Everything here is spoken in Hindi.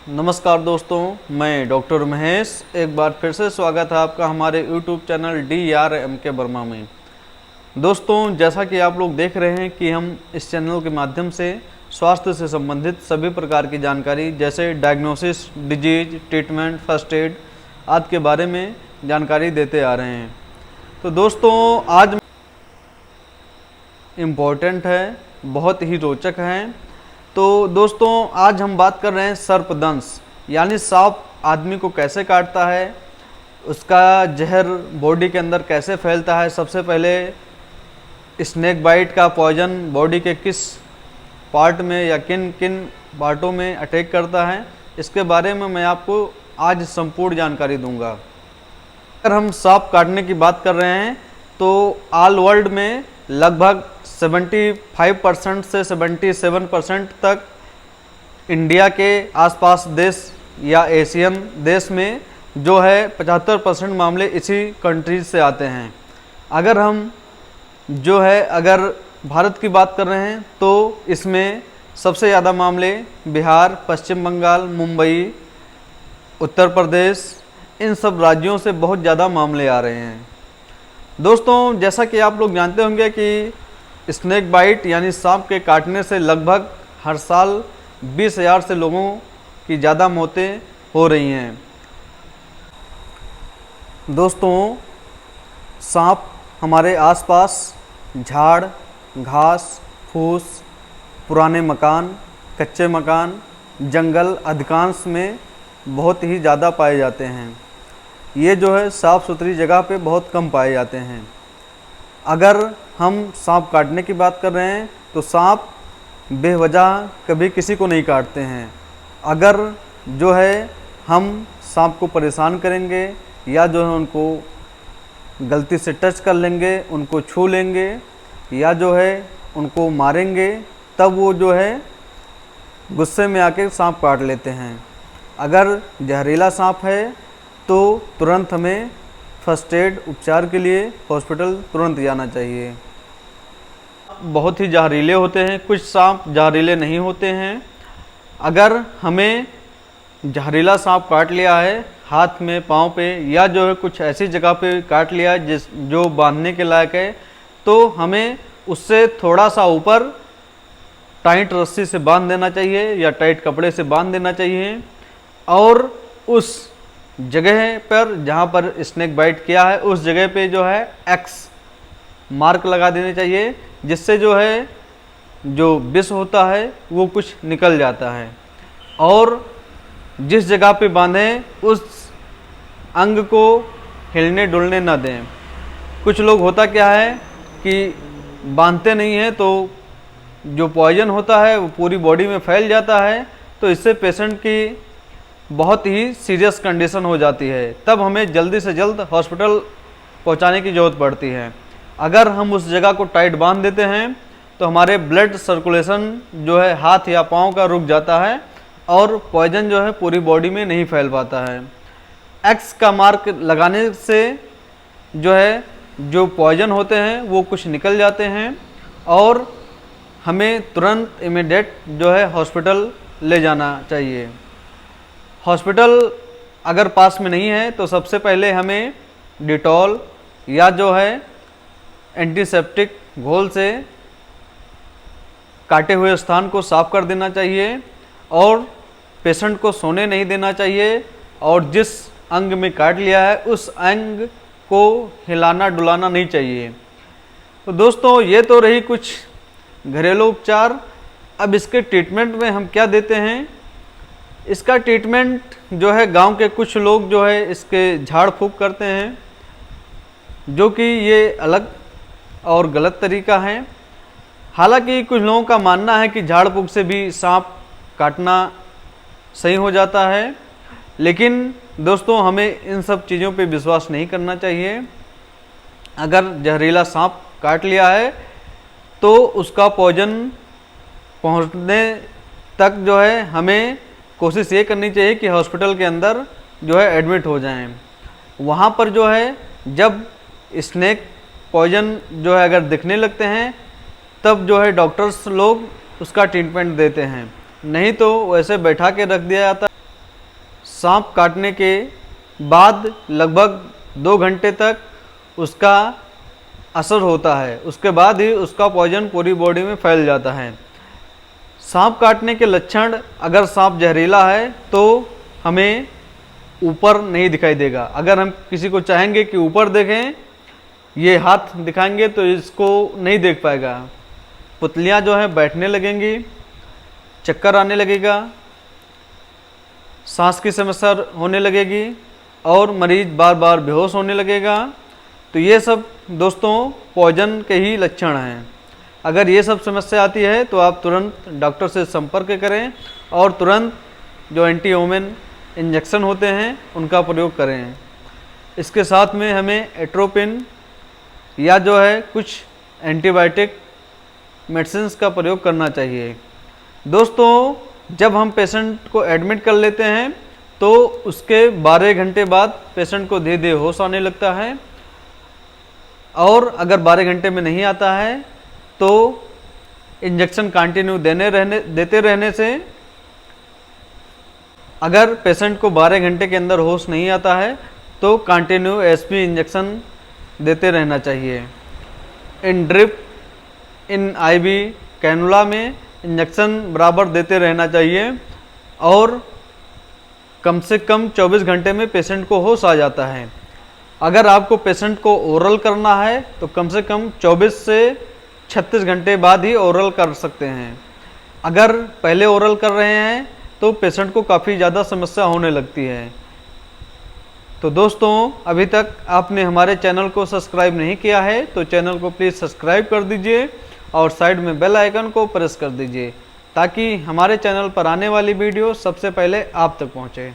नमस्कार दोस्तों, मैं डॉक्टर महेश एक बार फिर से स्वागत है आपका हमारे YouTube चैनल DRMK वर्मा में। दोस्तों, जैसा कि आप लोग देख रहे हैं कि हम इस चैनल के माध्यम से स्वास्थ्य से संबंधित सभी प्रकार की जानकारी जैसे diagnosis, disease, treatment, first aid आदि के बारे में जानकारी देते आ रहे हैं। तो दोस्तों, आज इम्पोर्टेंट है, बहुत ही रोचक है। तो दोस्तों, आज हम बात कर रहे हैं सर्पदंश, यानी सांप आदमी को कैसे काटता है, उसका जहर बॉडी के अंदर कैसे फैलता है। सबसे पहले स्नेक बाइट का पॉइजन बॉडी के किस पार्ट में या किन किन पार्टों में अटैक करता है, इसके बारे में मैं आपको आज संपूर्ण जानकारी दूंगा। अगर हम सांप काटने की बात कर रहे हैं तो ऑल वर्ल्ड में लगभग 75% से 77% तक इंडिया के आसपास देश या एशियन देश में जो है 75% मामले इसी कंट्रीज से आते हैं। अगर हम अगर भारत की बात कर रहे हैं तो इसमें सबसे ज़्यादा मामले बिहार, पश्चिम बंगाल, मुंबई, उत्तर प्रदेश, इन सब राज्यों से बहुत ज़्यादा मामले आ रहे हैं। दोस्तों, जैसा कि आप लोग जानते होंगे कि स्नेक बाइट यानी सांप के काटने से लगभग हर साल 20,000 से लोगों की ज़्यादा मौतें हो रही हैं। दोस्तों, सांप हमारे आसपास झाड़, घास, फूस, पुराने मकान, कच्चे मकान, जंगल अधिकांश में बहुत ही ज़्यादा पाए जाते हैं। ये जो है साफ़ सुथरी जगह पे बहुत कम पाए जाते हैं। अगर हम सांप काटने की बात कर रहे हैं तो सांप बेवजह कभी किसी को नहीं काटते हैं। अगर जो है हम सांप को परेशान करेंगे या जो है उनको गलती से टच कर लेंगे, उनको छू लेंगे या जो है उनको मारेंगे, तब वो जो है गुस्से में आके सांप काट लेते हैं। अगर जहरीला सांप है तो तुरंत हमें फर्स्ट एड उपचार के लिए हॉस्पिटल तुरंत जाना चाहिए। बहुत ही जहरीले होते हैं, कुछ सांप जहरीले नहीं होते हैं। अगर हमें जहरीला सांप काट लिया है हाथ में, पाँव पे या जो है कुछ ऐसी जगह पे काट लिया है जो बांधने के लायक है, तो हमें उससे थोड़ा सा ऊपर टाइट रस्सी से बांध देना चाहिए या टाइट कपड़े से बांध देना चाहिए और उस जगह पर जहाँ पर स्नेक बाइट किया है उस जगह पे जो है एक्स मार्क लगा देने चाहिए, जिससे जो है जो विष होता है वो कुछ निकल जाता है। और जिस जगह पे बांधें उस अंग को हिलने डुलने न दें। कुछ लोग होता क्या है कि बांधते नहीं हैं तो जो पॉइजन होता है वो पूरी बॉडी में फैल जाता है, तो इससे पेशेंट की बहुत ही सीरियस कंडीशन हो जाती है। तब हमें जल्दी से जल्द हॉस्पिटल पहुंचाने की ज़रूरत पड़ती है। अगर हम उस जगह को टाइट बांध देते हैं तो हमारे ब्लड सर्कुलेशन जो है हाथ या पाँव का रुक जाता है और पॉइजन जो है पूरी बॉडी में नहीं फैल पाता है। एक्स का मार्क लगाने से जो है जो पॉइजन होते हैं वो कुछ निकल जाते हैं और हमें तुरंत इमीडिएट जो है हॉस्पिटल ले जाना चाहिए। हॉस्पिटल अगर पास में नहीं है तो सबसे पहले हमें डिटॉल या जो है एंटीसेप्टिक घोल से काटे हुए स्थान को साफ कर देना चाहिए और पेशेंट को सोने नहीं देना चाहिए और जिस अंग में काट लिया है उस अंग को हिलाना डुलाना नहीं चाहिए। तो दोस्तों, ये तो रही कुछ घरेलू उपचार। अब इसके ट्रीटमेंट में हम क्या देते हैं? इसका ट्रीटमेंट जो है गांव के कुछ लोग जो है इसके झाड़ फूंक करते हैं, जो कि ये अलग और गलत तरीका है। हालांकि कुछ लोगों का मानना है कि झाड़ फूंक से भी सांप काटना सही हो जाता है, लेकिन दोस्तों हमें इन सब चीज़ों पे विश्वास नहीं करना चाहिए। अगर जहरीला सांप काट लिया है तो उसका पॉइजन पहुंचने तक जो है हमें कोशिश ये करनी चाहिए कि हॉस्पिटल के अंदर जो है एडमिट हो जाएं। वहाँ पर जो है जब स्नेक पॉइजन जो है अगर दिखने लगते हैं तब जो है डॉक्टर्स लोग उसका ट्रीटमेंट देते हैं, नहीं तो वैसे बैठा के रख दिया जाता है। सांप काटने के बाद लगभग 2 घंटे तक उसका असर होता है, उसके बाद ही उसका पॉइजन पूरी बॉडी में फैल जाता है। सांप काटने के लक्षण, अगर सांप जहरीला है तो हमें ऊपर नहीं दिखाई देगा। अगर हम किसी को चाहेंगे कि ऊपर देखें, ये हाथ दिखाएंगे तो इसको नहीं देख पाएगा। पुतलियाँ जो है बैठने लगेंगी, चक्कर आने लगेगा, सांस की समस्या होने लगेगी और मरीज बार बार बेहोश होने लगेगा। तो ये सब दोस्तों पॉइजन के ही लक्षण हैं। अगर ये सब समस्या आती है तो आप तुरंत डॉक्टर से संपर्क करें और तुरंत जो एंटी ओमेन इंजेक्शन होते हैं उनका प्रयोग करें। इसके साथ में हमें एट्रोपिन या जो है कुछ एंटीबायोटिक मेडिसिन्स का प्रयोग करना चाहिए। दोस्तों, जब हम पेशेंट को एडमिट कर लेते हैं तो उसके 12 घंटे बाद पेशेंट को धीरे धीरे होश आने लगता है, और अगर 12 घंटे में नहीं आता है तो इंजेक्शन कंटिन्यू देते रहने से, अगर पेशेंट को 12 घंटे के अंदर होश नहीं आता है तो कंटिन्यू एसपी इंजेक्शन देते रहना चाहिए। इन ड्रिप, इन आईवी कैनुला में इंजेक्शन बराबर देते रहना चाहिए और कम से कम 24 घंटे में पेशेंट को होश आ जाता है। अगर आपको पेशेंट को ओरल करना है तो कम से कम 24 से 36 घंटे बाद ही ओरल कर सकते हैं। अगर पहले ओरल कर रहे हैं तो पेशेंट को काफ़ी ज़्यादा समस्या होने लगती है। तो दोस्तों, अभी तक आपने हमारे चैनल को सब्सक्राइब नहीं किया है तो चैनल को प्लीज़ सब्सक्राइब कर दीजिए और साइड में बेल आइकन को प्रेस कर दीजिए ताकि हमारे चैनल पर आने वाली वीडियो सबसे पहले आप तक पहुँचे।